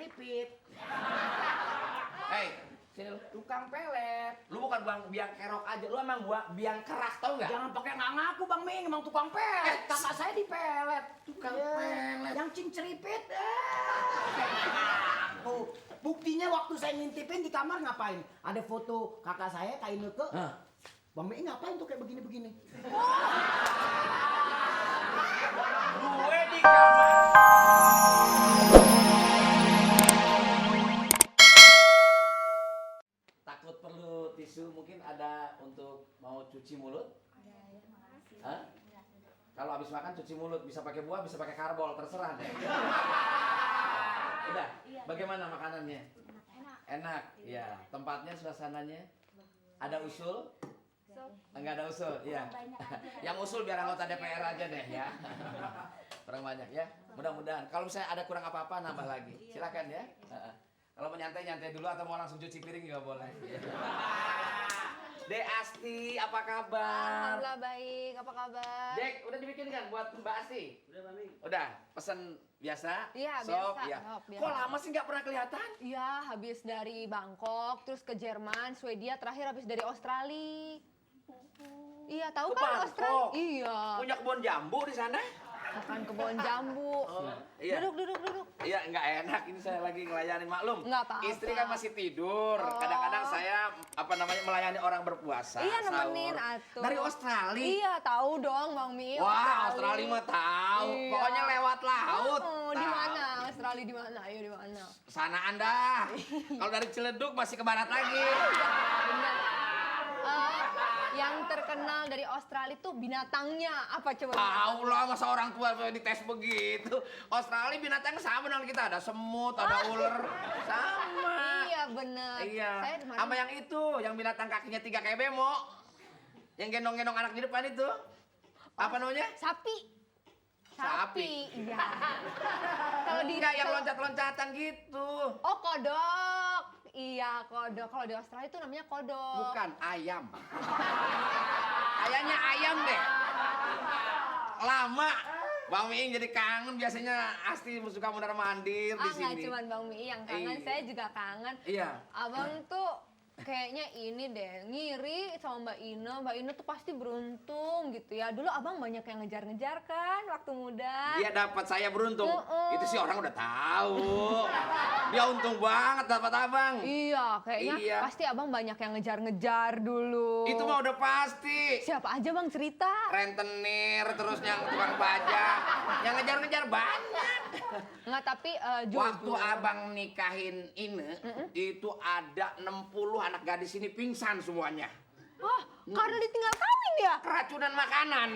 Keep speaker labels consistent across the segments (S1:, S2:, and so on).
S1: ceripit.
S2: Hei, sini lu.
S1: Tukang pelet.
S2: Lu bukan biang kerok aja, lu emang biang keras tau nggak?
S1: Jangan pakai nggak ngaku Bang Ming, emang tukang pelet. Kakak saya dipelet.
S2: Tukang
S1: Iya,
S2: pelet.
S1: Yang cing ceripit. Tuh, buktinya waktu saya ngintipin di kamar ngapain? Ada foto kakak saya kain neke. Bang Ming ngapain tuh kayak begini-begini?
S2: Gue di kamar. Takut perlu tisu, mungkin ada untuk mau cuci mulut?
S3: Ada ya, makasih.
S2: Hah? Kalau habis makan cuci mulut, bisa pakai buah, bisa pakai karbol, terserah deh. Udah, bagaimana makanannya?
S3: Enak.
S2: Enak, ya. Tempatnya, suasananya? Ada usul? Enggak ada usul, iya.
S3: Banyak aja.
S2: Yang usul biar anggota DPR aja deh ya. Kurang banyak ya. Mudah-mudahan. Kalau misalnya ada kurang apa-apa nambah lagi. Silakan ya. Kalau mau nyantai dulu atau mau langsung cuci piring juga boleh. Dek Asti, apa kabar?
S4: Alhamdulillah baik, apa kabar?
S2: Dek, udah dibikin kan buat Mbak Asti?
S1: Udah Bang Ming.
S2: Udah, pesen biasa?
S4: Iya,
S2: Sop,
S4: biasa.
S2: ya.
S4: Sop, biasa.
S2: Kok lama sih nggak pernah kelihatan?
S4: Iya, habis dari Bangkok, terus ke Jerman, Swedia, terakhir habis dari Australia. Iya, tahu
S2: Ke
S4: kan
S2: Bangkok?
S4: Australia? Iya.
S2: Punya kebun jambu di sana?
S4: Bukan kebun jambu.
S2: Iya.
S4: Duduk.
S2: Iya, nggak enak. Ini saya lagi ngelayanin, maklum.
S4: Nggak apa-apa.
S2: Istri kan masih tidur.
S4: Oh.
S2: Kadang-kadang saya melayani orang berpuasa.
S4: Iya, nemenin
S2: sahur.
S4: atuh.
S2: Dari Australia.
S4: Iya, tahu dong Bang Mi.
S2: Wah, Australia mah tahu.
S4: Iya.
S2: Pokoknya lewat laut.
S4: Oh, di
S2: Tahu.
S4: mana? Australia di mana? Ayo di mana?
S2: Sana Anda. Kalau dari Ciledug masih ke barat lagi.
S4: Benar. Yang terkenal dari Australia tuh binatangnya apa coba?
S2: Tahu lah, masa orang tua dites begitu. Australia binatangnya sama dengan kita. Ada semut, ada ular. Sama.
S4: Iya bener.
S2: Iya.
S4: Saya di mana?
S2: Sama yang itu, yang binatang kakinya 3 kayak bemo. Yang gendong-gendong anak di depan itu. Apa namanya?
S4: Sapi.
S2: Sapi.
S4: Iya. Kalau di
S2: Enggak, yang loncat-loncatan gitu.
S4: Oh, kodok. Iya, kodok. Kalau di Australia itu namanya kodok.
S2: Bukan, ayam. Kayaknya ayam deh. Lama. Bang Miing jadi kangen, biasanya Asti suka mondar-mandir di
S4: Nggak
S2: sini.
S4: cuma Bang Mi yang kangen,
S2: Iya.
S4: saya juga kangen.
S2: Iya.
S4: Abang tuh kayaknya ini deh, ngiri sama Mbak Ina. Mbak Ina tuh pasti beruntung gitu ya. Dulu abang banyak yang ngejar-ngejar kan waktu muda.
S2: Dia dapat, saya beruntung. Itu sih orang udah tahu. Dia untung banget dapat abang.
S4: Iya, kayaknya
S2: Iya.
S4: pasti abang banyak yang ngejar-ngejar dulu.
S2: Itu mah udah pasti.
S4: Siapa aja bang cerita?
S2: Rentenir, terus yang tukang pajak. Yang ngejar-ngejar banyak.
S4: Enggak, tapi
S2: Waktu
S4: jujur.
S2: abang nikahin Ine, itu ada 60 anak gadis ini pingsan semuanya.
S4: Oh, karena ditinggal kawin ya?
S2: Keracunan makanan.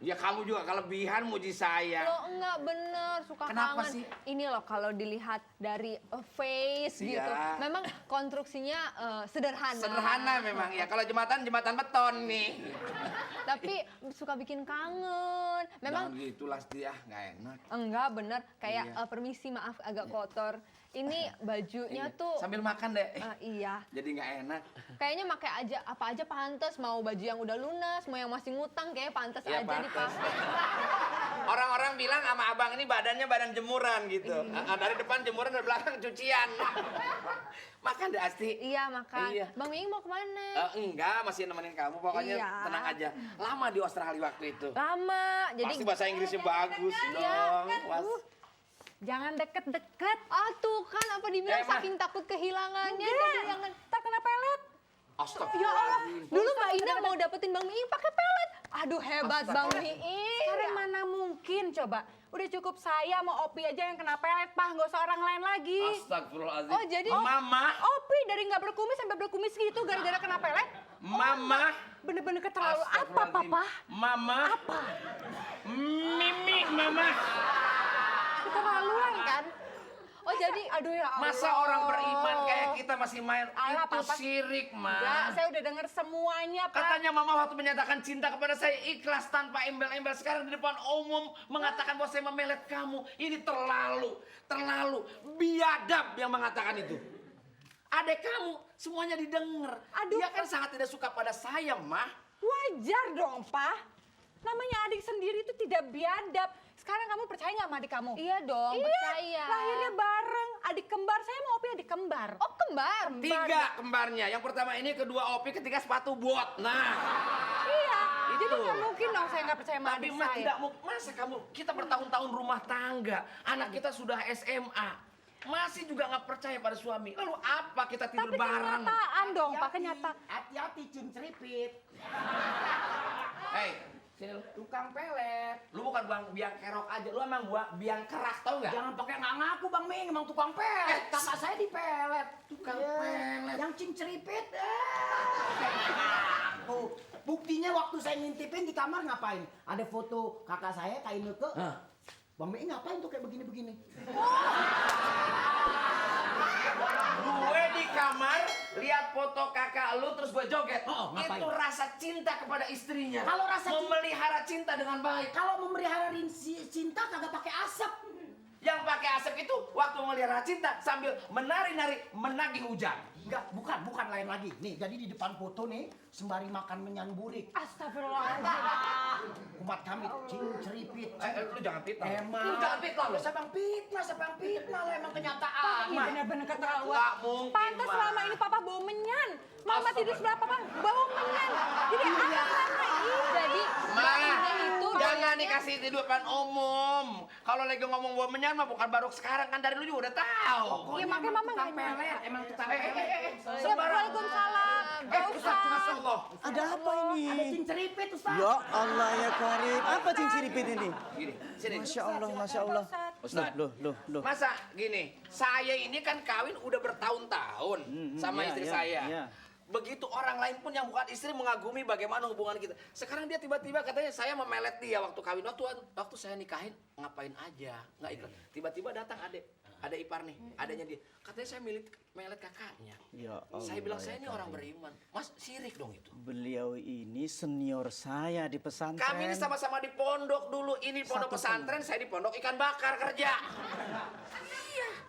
S2: Ya kamu juga kelebihan muji saya.
S4: Lo enggak bener, suka
S2: Kenapa
S4: kangen.
S2: sih?
S4: Ini loh kalau dilihat dari face
S2: Iya.
S4: gitu. Memang konstruksinya sederhana.
S2: Sederhana memang ya. Kalau jembatan beton nih.
S4: Tapi suka bikin kangen. Memang
S2: Jangan gitulah dia, nggak enak.
S4: enggak bener. Kayak
S2: Iya.
S4: permisi maaf agak kotor. Ini bajunya
S2: Iya.
S4: tuh
S2: Sambil makan deh.
S4: iya.
S2: Jadi nggak enak.
S4: Kayaknya pakai aja apa aja pantas, mau baju yang udah lunas, mau yang masih ngutang kayak pantas
S2: Iya,
S4: aja
S2: pantes.
S4: dipakai.
S2: Orang-orang bilang sama abang ini badannya badan jemuran gitu. Dari depan jemuran, dari belakang cucian. Makan deh Asti.
S4: Iya, makan.
S2: Iya.
S4: Bang Ming mau kemana?
S2: Enggak, masih nemenin kamu. Pokoknya
S4: Iya.
S2: tenang aja. Lama di Australia waktu itu.
S4: Lama. Jadi
S2: Pasti bahasa Inggrisnya bagus dong. Mas.
S3: Jangan deket-deket.
S4: ah tuh kan apa dibilang
S2: Mah.
S4: saking takut kehilangannya jadi jangan
S3: Terkena pelet.
S2: Astagfirullahaladzim.
S4: dulu Mbak Ina mau dapetin Bang Miing pakai pelet. Aduh hebat Bang Miing.
S3: Sekarang mana mungkin coba. Udah cukup saya mau Opi aja yang kena pelet, Pak. Nggak usah orang lain lagi.
S2: Astagfirullahaladzim.
S4: Oh, jadi-
S2: Mama.
S3: Opi dari nggak berkumis sampai berkumis gitu gara-gara kena pelet.
S2: Mama.
S3: Bener-bener keterlaluan. Apa,
S2: Astagfirullahaladzim.
S3: Papa?
S2: Mama.
S3: Apa?
S2: Mimi, Mama.
S3: Keterlaluan kan?
S4: Oh jadi
S3: Aduh ya Allah.
S2: Masa orang beriman kayak kita masih main
S3: Alah,
S2: itu
S3: Papa.
S2: syirik,
S3: Ya,
S2: Ma.
S3: saya udah denger semuanya, Pak.
S2: Katanya Mama waktu menyatakan cinta kepada saya ikhlas tanpa embel-embel. Sekarang di depan umum mengatakan bahwa saya memelet kamu. Ini terlalu biadab yang mengatakan itu. Adek kamu semuanya didengar.
S3: Aduh,
S2: Dia kan sangat tidak suka pada saya, Mah.
S3: Wajar dong, Pak. Namanya adik sendiri itu tidak biadab. Sekarang kamu percaya nggak sama adik kamu?
S4: Iya dong, percaya.
S3: Lahirnya bareng, adik kembar. Saya mau Opi adik kembar.
S4: Oh, kembar.
S2: 3 kembarnya. Yang pertama ini, kedua Opi, ketiga sepatu bot. Nah,
S3: Iya,
S2: Itu.
S3: jadi nggak mungkin dong saya nggak percaya sama
S2: tapi
S3: adik
S2: mah
S3: saya.
S2: tidak mau. Masa kamu, kita bertahun-tahun rumah tangga, anak kita sudah SMA, masih juga nggak percaya pada suami. Lalu apa kita tidur
S3: Tapi
S2: bareng?
S3: kenyataan dong, Pak, kenyataan.
S1: Hati-hati cing ceripit.
S2: Hei, sini lu.
S1: Tukang pelet.
S2: Lu bukan biang kerok aja, lu emang biang keras, tau nggak?
S1: Jangan pakai nggak ngaku Bang Ming, emang tukang pelet. Kakak saya dipelet.
S2: Tukang
S1: Iya.
S2: pelet.
S1: Yang cing ceripit. Tuh, buktinya waktu saya ngintipin di kamar ngapain? Ada foto kakak saya Kak Ineke.
S2: Hah?
S1: Bang Ming ngapain tuh kayak begini-begini?
S2: Gue di kamar lihat foto kakak lu terus gue joget.
S1: Oh, ngapain?
S2: Itu rasa cinta kepada istrinya.
S1: Kalau rasa cinta-
S2: memelihara cinta dengan baik.
S1: Kalau memelihara cinta kagak pakai asap.
S2: Yang pakai asap itu waktu memelihara cinta sambil menari-nari menagih hujan.
S1: Enggak, bukan lain lagi. Nih, jadi di depan foto nih sembari makan menyan burik.
S3: Astagfirullahaladzim.
S1: Umat kami cing ceripit.
S2: Lu jangan fitnah.
S1: Emang.
S2: Lu jangan fitnah lu.
S1: Siapa yang fitnah lah emang kenyataan.
S3: Ini benar-benar keterlaluan.
S2: Nggak mungkin,
S3: Pantas
S2: Ma.
S3: selama ini Papa bau menyan. Mama tidur sebelah Papa bau menyan. Jadi apa karena ini?
S4: Jadi,
S2: Ma,
S4: Mbaknya itu
S2: jangan dikasih di depan umum. Kalau lagi ngomong gua menyan mah bukan baru sekarang, kan dari lu juga udah tahu.
S3: Ya makanya Mama nggak
S1: pelet, emang tukang pelet.
S3: Waalaikumsalam. Gak usah.
S2: Masya Allah.
S5: Ada apa ini?
S1: Ada cing ceripit Ustaz.
S5: Ya Allah ya Karim. Apa cinciripit ini?
S2: Gini, sini.
S5: Masya Allah, Masya Allah.
S2: Ustaz.
S5: Loh.
S2: Masa gini, saya ini kan kawin udah bertahun-tahun sama
S5: iya,
S2: istri
S5: iya,
S2: saya.
S5: iya.
S2: Begitu orang lain pun yang bukan istri mengagumi bagaimana hubungan kita. Sekarang dia tiba-tiba katanya saya memelet dia waktu kawin. Waktu saya nikahin ngapain aja, nggak ikhlas. Tiba-tiba datang ada ipar nih, adanya dia. Katanya saya melet kakaknya.
S5: Ya Allah,
S2: Saya bilang saya
S5: ya
S2: ini orang
S5: Karim.
S2: beriman. Mas, sirik dong itu.
S5: Beliau ini senior saya di pesantren.
S2: Kami ini sama-sama di pondok dulu. Ini pondok
S5: Satu
S2: pesantren, saya di pondok ikan bakar kerja.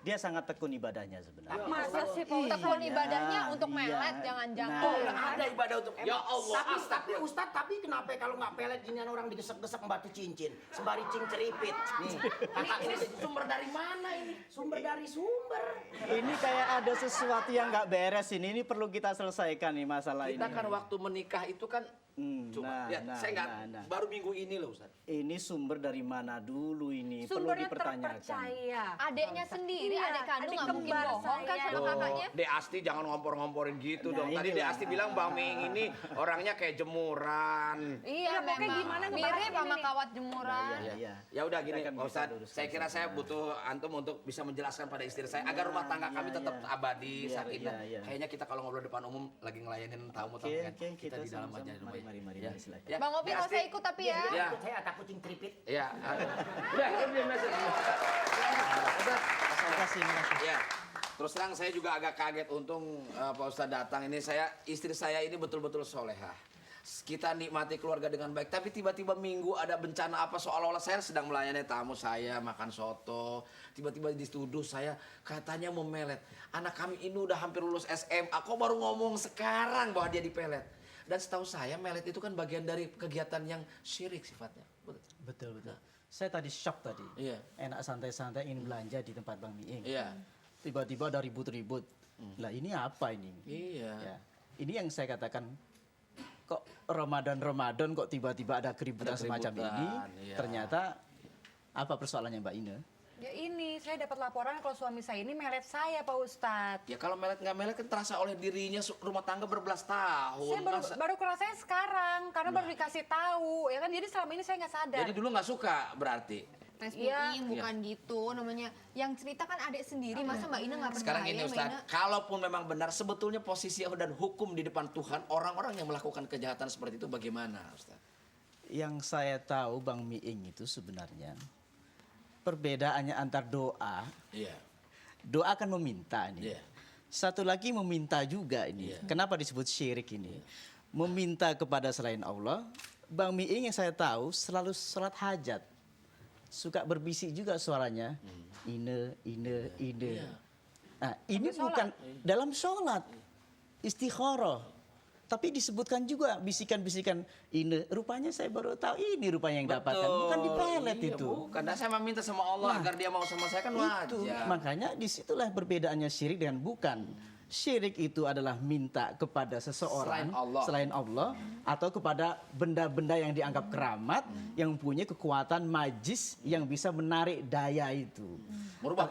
S5: Dia sangat tekun ibadahnya sebenarnya.
S3: Masa sih Pak?
S4: tekun
S5: Iya,
S4: ibadahnya untuk
S5: iya.
S4: melet, jangan-jangan.
S2: Oh, ada ibadah untuk ya Allah.
S1: Tapi Ustaz, kenapa kalau nggak pelet ginian orang digesek-gesek batu cincin, sembari cing ceripit. Nih, kakak
S2: Ini
S1: ini
S2: sumber dari mana ini?
S1: sumber dari sumber.
S5: Ini kayak ada sesuatu yang nggak beres ini. Ini perlu kita selesaikan nih masalah
S2: Kita
S5: ini.
S2: kan waktu menikah itu kan
S5: Nah,
S2: saya nggak
S5: nah.
S2: baru minggu ini loh Ustaz.
S5: Ini sumber dari mana dulu ini?
S3: Sumbernya
S5: perlu dipertanyakan.
S3: terpercaya.
S4: Adeknya sendiri,
S3: Iya,
S4: adik kandung
S3: adik
S4: nggak mungkin
S3: kembar
S4: bohong kan
S3: saya.
S4: sama kakaknya.
S2: Dek Asti jangan ngompor-ngomporin gitu
S5: Nah,
S2: dong. Tadi Dek
S5: inilah.
S2: Asti bilang Bang Ming ini orangnya kayak jemuran.
S4: Iya,
S3: Ya, pokoknya
S4: memang.
S3: gimana
S4: Mirip
S3: ngebahas
S4: sama
S3: ini nih?
S4: kawat jemuran.
S5: Iya.
S2: Ya udah gini,
S5: Kita akan
S2: Pak
S5: bisa
S2: Ustadz.
S5: luruskan
S2: Saya kira saya
S5: sama.
S2: butuh antum untuk bisa menjelaskan pada istri saya agar rumah tangga kami
S5: iya,
S2: tetap
S5: iya.
S2: abadi,
S5: Iya,
S2: sakinah.
S5: iya, iya.
S2: Kayaknya kita kalau ngobrol depan umum lagi ngelayanin tamu
S5: Oke,
S2: kan.
S5: oke,
S2: Kita di dalam
S5: sama-sama.
S2: aja rumah.
S5: Mari,
S2: Ya.
S5: silakan.
S2: Ya,
S4: Bang Opi
S2: Dek
S4: nggak
S2: Asti.
S4: usah ikut tapi ya.
S2: Iya.
S1: Saya takut cing ceripit.
S2: Iya. Udah, diam aja. Ustadz,
S5: Terima kasih.
S2: ya. Terus terang saya juga agak kaget untung Pak Ustadz datang ini. Istri saya ini betul-betul solehah. Kita nikmati keluarga dengan baik, tapi tiba-tiba minggu ada bencana apa seolah-olah saya sedang melayani tamu saya makan soto, tiba-tiba dituduh saya katanya memelet. Anak kami ini udah hampir lulus SMA, kok baru ngomong sekarang bahwa dia dipelet. Dan setahu saya melet itu kan bagian dari kegiatan yang syirik sifatnya.
S5: Betul. Saya tadi shock tadi.
S2: Iya.
S5: Enak santai-santai ingin belanja di tempat Bang Miing.
S2: Iya.
S5: Tiba-tiba ada ribut-ribut. Lah ini apa ini?
S2: Iya.
S5: Ya. Ini yang saya katakan kok Ramadan kok tiba-tiba ada keributan
S2: Ada
S5: semacam
S2: keributan,
S5: ini.
S2: iya.
S5: Ternyata apa persoalannya Mbak Ina?
S3: Ya ini, saya dapat laporan kalau suami saya ini melet saya Pak Ustadz.
S2: Ya kalau melet nggak melet kan terasa oleh dirinya rumah tangga berbelas tahun.
S3: Saya
S2: Masa-
S3: baru kerasanya sekarang, karena baru dikasih tahu. Ya kan, jadi selama ini saya nggak sadar.
S2: Jadi dulu nggak suka berarti.
S4: Tes
S3: Iya.
S4: BI bukan gitu namanya. Yang cerita kan adik sendiri, masa Mbak Ina nggak
S2: Sekarang
S4: berbahaya,
S2: ini
S4: Mbak
S2: Ustaz,
S4: Ina?
S2: kalaupun memang benar sebetulnya posisi dan hukum di depan Tuhan, orang-orang yang melakukan kejahatan seperti itu bagaimana Ustaz?
S5: Yang saya tahu Bang Miing itu sebenarnya perbedaannya antar doa.
S2: Iya.
S5: Doa kan meminta ini.
S2: Iya.
S5: Satu lagi meminta juga ini.
S2: Iya.
S5: Kenapa disebut syirik ini? Meminta kepada selain Allah. Bang Miing yang saya tahu selalu sholat hajat. Suka berbisik juga suaranya. Ine.
S2: Iya.
S5: Nah, ini bukan dalam sholat. Istikharah. Tapi disebutkan juga bisikan-bisikan ini. Rupanya saya baru tahu ini rupanya yang dapatkan. Bukan dipelet
S2: Iya,
S5: itu.
S2: Bukan. Dan saya meminta sama Allah agar dia mau sama saya kan
S5: Itu
S2: wajar.
S5: makanya disitulah perbedaannya syirik dengan bukan. Syirik itu adalah minta kepada seseorang selain Allah atau kepada benda-benda yang dianggap keramat yang mempunyai kekuatan magis yang bisa menarik daya itu.
S2: Merubah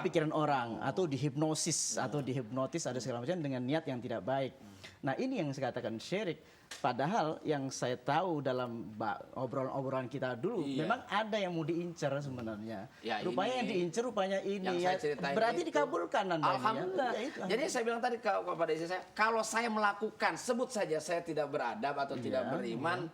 S2: pikiran
S5: Orang atau dihipnosis atau dihipnotis ada segala macam dengan niat yang tidak baik. Nah, ini yang saya katakan syirik. Padahal yang saya tahu dalam obrolan-obrolan kita dulu memang ada yang mau diincar sebenarnya.
S2: Ya,
S5: rupanya
S2: ini
S5: yang diincar rupanya ini
S2: yang
S5: ya.
S2: saya ceritain
S5: Berarti
S2: itu.
S5: dikabulkan Anda.
S2: Alhamdulillah.
S5: Ya, itu.
S2: Jadi saya bilang tadi kepada istri saya, kalau saya melakukan, sebut saja saya tidak beradab atau tidak beriman,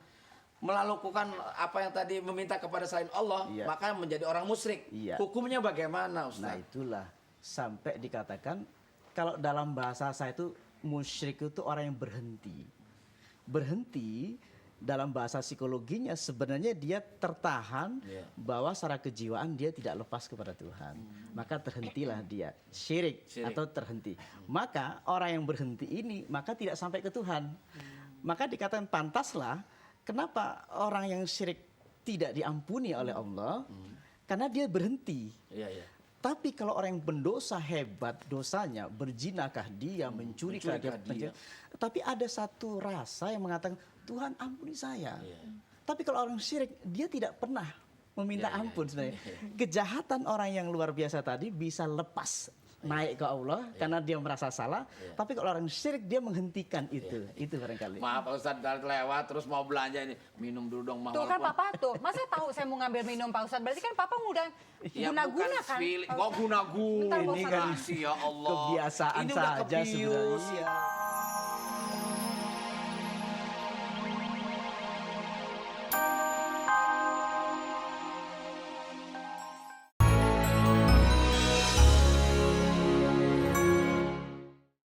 S2: melakukan apa yang tadi meminta kepada selain Allah, maka menjadi orang musyrik. Hukumnya bagaimana, Ustaz?
S5: Nah, itulah sampai dikatakan kalau dalam bahasa saya itu musyrik itu orang yang berhenti. Berhenti dalam bahasa psikologinya sebenarnya dia tertahan bahwa secara kejiwaan dia tidak lepas kepada Tuhan. Maka terhentilah dia syirik atau terhenti. Maka orang yang berhenti ini maka tidak sampai ke Tuhan. Maka dikatakan pantaslah kenapa orang yang syirik tidak diampuni oleh Allah karena dia berhenti. Tapi kalau orang yang pendosa hebat dosanya, berzinakah dia, mencurikah dia. Tapi ada satu rasa yang mengatakan, Tuhan ampuni saya. Tapi kalau orang syirik, dia tidak pernah meminta ampun sebenarnya. Kejahatan orang yang luar biasa tadi bisa lepas naik ke Allah karena dia merasa salah. Tapi kalau orang syirik dia menghentikan itu. Itu barangkali.
S2: Maaf Pak Ustadz, lewat terus mau belanja ini. Minum dulu dong.
S3: Tuh kan Papa tuh, masa tahu saya mau ngambil minum Pak Ustadz? Berarti kan Papa udah guna-guna kan?
S2: Kok guna-guna?
S3: Bentar, Pak
S2: Ini
S3: Ustadz.
S2: kan ya Allah.
S5: Kebiasaan
S2: ini udah
S5: saja
S2: kebius.
S5: sebenarnya.